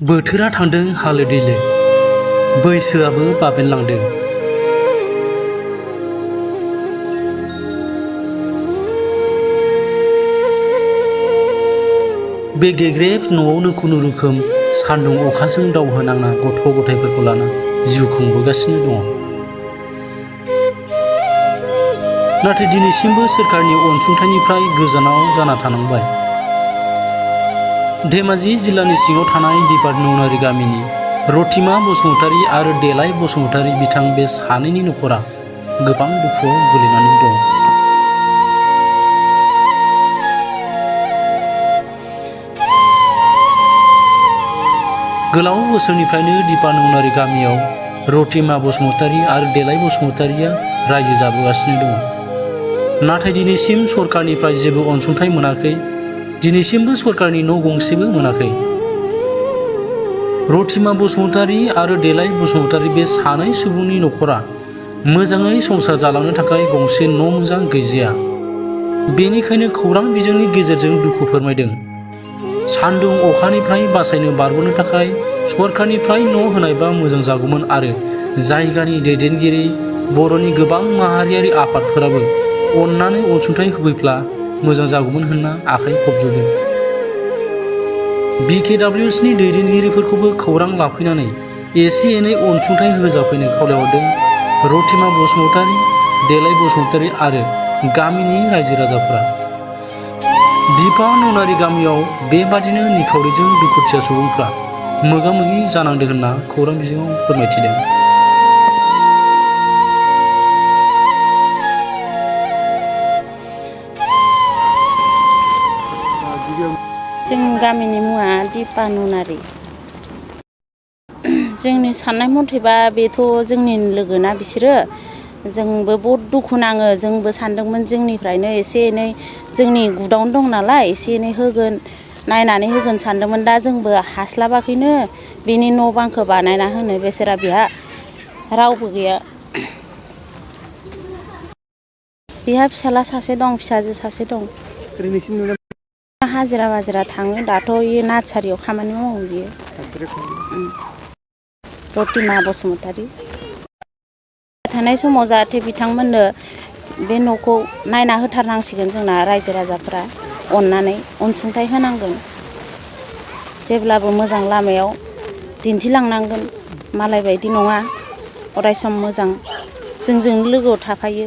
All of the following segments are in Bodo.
बोथोरा थांदों हालो दैलो बैसोआबो बाबेनलांदों। बे गेग्रेब न'आवनो खुनुरुखुम सान्दुं अखाजों दावहा नांना गथ' गथायफोरखौ लाना जिउ खुंबोगासिनो दङ। नाथाय दिनैसिमबो सोरखारनि अनसुंथाइनिफ्राय गोजानाव जाना थानांबाय। धेमाजि जिल्लानि सिङाव थानाय दिपाट नौनारि गामिनि रतिमा बसुमतारी आरो देलाय बसुमतारी बिथां बे सानैनि नखरा गोबां दुखुआव गोलैनानै दं। गोलाव बोसोरनिफ्रायनो दिपाट नौनारि गामियाव रतिमा बसुमतारी आरो देलाय बसुमतारीया रायजो जाबोगासिनो दङ। नाथाय दिनैसिम सरकारनिफ्राय जेबो अनसुंथाइ मोनाखै। दिनैसिमबो सरकारनि न' गंसेबो मोनाखै। रतिमा बसुमतारी आरो देलाय बसुमतारी बे सानै सुबुंनि नखरा मोजाङै संसार जालांनो थाखाय गंसे न' मोजां गैजाया। बेनिखायनो खौरां बिजोंनि गेजेरजों दुखु फोरमायदों। सान्दुं अखानिफ्राय बासायनो बारग'नो थाखाय सरकारनिफ्राय न' होनायबा मोजां जागौमोन आरो जायगानि दैदेनगिरि बर'नि गोबां माहारियारि आफादफोराबो अननानै अनसुंथाइ होफैब्ला मोजां जागौमोन होनना आखाइ खबज'दों। BKWSनि दैदेनगिरिफोरखौबो खौरां लाफैनानै एसे एनै अनसुंथाइ होजाफैनो खावलायहरदों रतिमा बसुमतारी, देलाय बसुमतारी आरो गामिनि रायजो राजाफोरा। दिपाट नौनारि गामियाव बेबादिनो निखावरिजों दुखुथिया सुबुंफ्रा मोगा मोगि जानांदों होनना खौरां बिजोङाव फोरमायथिदों। जों गामिनि मुङा दिपाट नौनारि। जोंनि साननाय मथेबा बेथ' जोंनि लोगोना बिसोरो, जोंबो बहुद दुखु नाङो। जोंबो सानदोंमोन जोंनिफ्रायनो एसे एनै जोंनि गुदावनो दं नालाय एसे एनै होगोन, नायनानै होगोन सानदोंमोन। दा जोंबो हास्लाबाखैनो बेनि न' बांखौ बानायना होनो। बेसोरा बेहा रावबो गैया। बेहा फिसाला सासे दं, फिसाजो सासे दं। हाजिरा बाजिरा थाङो। दाथ' इयो नार्सारियाव खामानि मावो बियो। रतिमा बसुमतारी थानाय समाव जाहाथे बिथांमोननो बे न'खौ नायना होथारनांसिगोन। जोंना रायजो राजाफ्रा अननानै अनसुंथाइ होनांगोन। जेब्लाबो मोजां लामायाव दिन्थिलांनांगोन। मालाय बायदि नङा, अरायसम मोजां जोंजों लोगोआव थाफायो।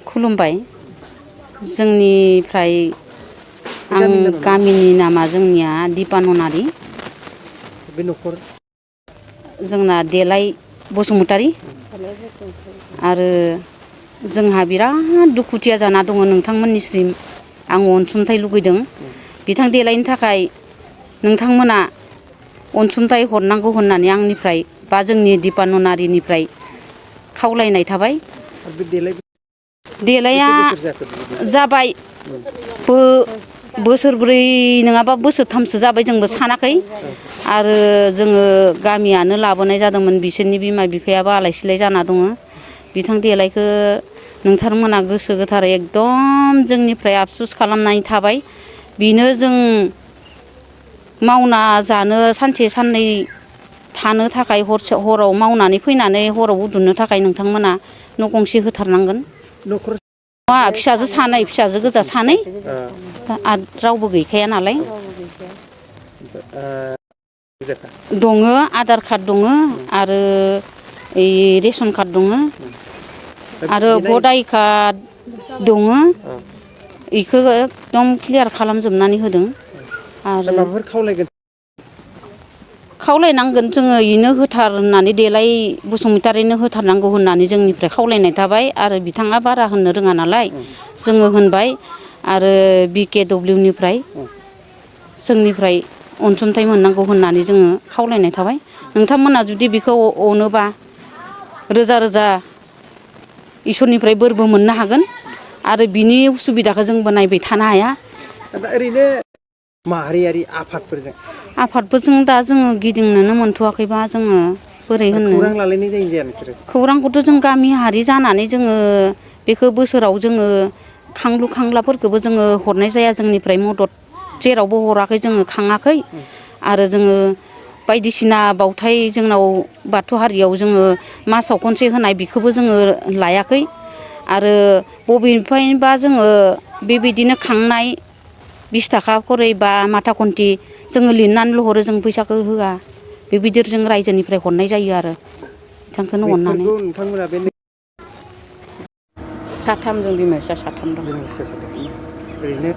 खुलुमबाय। जोंनिफ्राय आं गामिनि नामा जोंनिया दिपाट नौनारि। बे न'खर जोंना देलाय बसुमतारी आरो जोंहा बिराद दुखुथिया जाना दङ। नोंथांमोननिसिम आं अनसुंथाइ लुगैदों। बिथां देलायनि थाखाय नोंथांमोना अनसुंथाइ हरनांगौ होननानै आंनिफ्राय बा जोंनि दिपाट नौनारिनिफ्राय खावलायनाय थाबाय। देलाया जाबाय बोसोरब्रै नङाबा बोसोरथामसो जाबाय, जोंबो सानाखै। आरो जोङो गामियानो लाबोनाय जादोंमोन। बिसोरनि बिमा बिफायाबो आलाय सिलाय जाना दङ। बिथां देलायखौ नोंथांमोना गोसो गोथारै एकदम जोंनिफ्राय आफसुस खालामनानै थाबाय। बिनो जों मावना जानो सानसे साननै थानो थाखाय हराव मावनानै फैनानै हराव उन्दुनो थाखाय नोंथांमोना न' गंसे होथारनांगोन। फिसाजो सानै, फिसाजो गोजा सानै, रावबो गैखाया नालाय। दङ आधार कार्ड दङ आरो रेसन कार्ड दङ आरो भटार कार्ड दङ। बेखौ एकदम क्लियार खालामजोबनानै होदों। आरो खावलायनांगोन जोङो इनो होथार होननानै, देलाय बसुमतारीनो होथारनांगौ होननानै जोंनिफ्राय खावलायनाय थाबाय। आरो बिथाङा बारा होननो रोङा नालाय जोङो होनबाय। आरो BKWनिफ्राय जोंनिफ्राय अनसुंथाइ मोननांगौ होननानै जोङो खावलायनाय थाबाय। नोंथांमोना जुदि बेखौ अनोबा रोजा रोजा इसोरनिफ्राय बोरबो मोननो हागोन। आरो बिनि उसुबिदाखौ जोंबो नायबाय थानो हाया। ओरैनो माहारियारि आफादफोरजों दा जोङो गिदिंनोनो मोनथ'वाखैबा जोङो बोरै होनो। खौरां लालायनाय जायो जाया नोंसोरो? खौरांखौथ' जों गामियारि जानानै जोङो बेखौ बोसोराव जोङो खांलाफोरखौबो जोङो हरनाय जाया। जोंनिफ्राय मदद जेरावबो हराखै, जोङो खाङाखै। आरो जोङो बायदिसिना बावथाय जोंनाव बाथौ हारियाव जोङो मासाव खनसे होनाय बेखौबो जोङो लायाखै आरो बबेनिफ्रायबा जोङो बेबायदिनो खांनाय 20 थाखा खरै बा माथा खन्थि जोङो लिरनानैल' हरो जों फैसाखौ होआ बेबायदि जों रायजोनिफ्राय हरनाय जायो आरो बिथांखौनो अननानै बेफोरखौ नोंथांमोना बे साथाम जों बिमा फिसा साथाम दं ओरैनो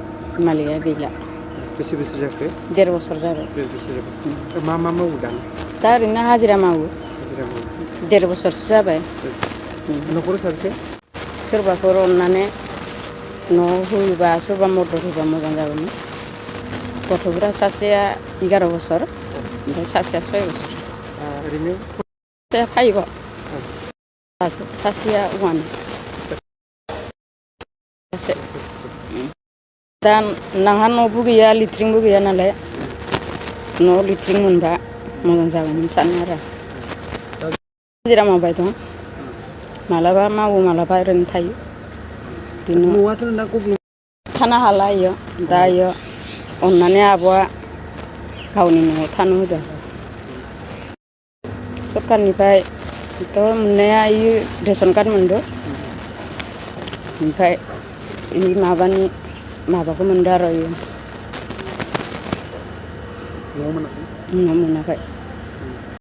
मालिकआ गैला बेसे बोसोर जाखो 1.5 बोसोर जाबाय 1.5 बोसोर जाबाय मा मावो दा ओरैनो हाजिरा मावो हाजिरा मावो 1.5 बोसोरसो जाबाय न'खराव साबेसे सोरबाफोर अननानै न'आव होयोबा सोरबा मदद होबा मोजां जागौमोन गथ'फोरा सासेया 11 बोसोर ओमफ्राय सासेया 6 बोसोर ओरैनो सासेया 5 सासेया 1 दा नोंहा न'बो गैया लेट्रिनबो गैया नालाय न'आव लेट्रिन मोनबा मोजां जागौमोन सानो आरो हाजिरा मावबाय दं मालाबा मावो मालाबा ओरैनो थायो न'आथ' ना गुबुन थानो हाला इयो दा इयो अननानै आब'आ गावनि न'आव थानो होदों सरकारनिफ्रायथ' मोननाया इयो रेसन कार्ड मोनदों ओमफ्राय माबाखौ मोनदों आरो इयो न'आव मोनाखै न'आव मोनाखै